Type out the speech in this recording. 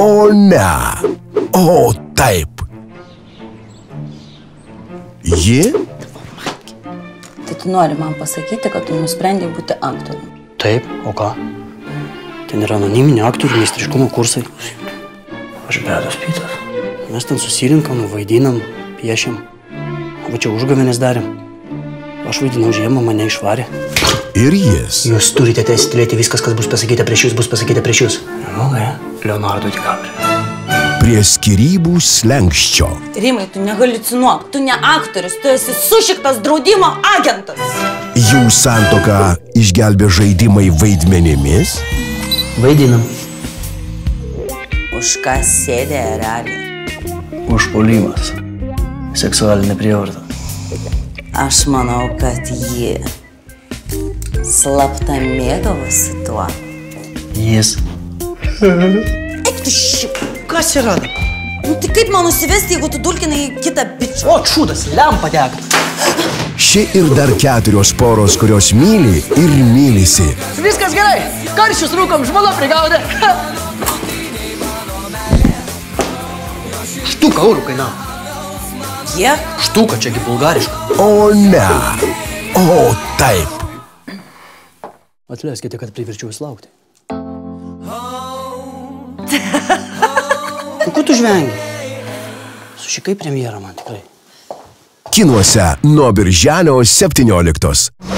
O ne. O taip. Ji? Tai tu nori man pasakyti, kad tu nusprendė būti aktoriumi. Taip, o ką? Ten yra anoniminiai aktorių meistriškumo kursai. Aš Bredas Pitas. Mes ten susirinkam, vaidinam, piešiam. O čia užgavėnės darėm. Aš vaidinau žiemą, mane išvarė. Ir jis. Jūs turite teisę tylėti, viskas, kas bus pasakyta prieš jūs, bus pasakyta prieš jūs. Žmogai, Leonardo DiCaprio. Prie skyrybų slenkščio. Rimai, tu nehaliucinuok, tu ne aktorius, tu esi sušiktas draudimo agentas. Jų santuoką išgelbė žaidimai vaidmenimis? Vaidinam. Už ką sėdė erelį? Užpuolimas. Seksualinė prievarta. Aš manau, kad ji slapta mėgavosi tuo. Jis. Eik tu šip. Kas yra? Nu tai kaip man nusivesti, jeigu tu dulkinai kitą bičią? O, šūdas, lempa dega. Ši ir dar 4 poros, kurios myli ir mylisi. Viskas gerai. Karšius rūkom, žmona prigaudė. Štuka eurų kainavo. Kiek? Štuka, čiagi bulgariška. O ne. O taip. Atleiskite, kad priverčiau jūs laukti. Ko tu žvengi? Sušikai premjerą man tikrai. Kinuose nuo birželio 17.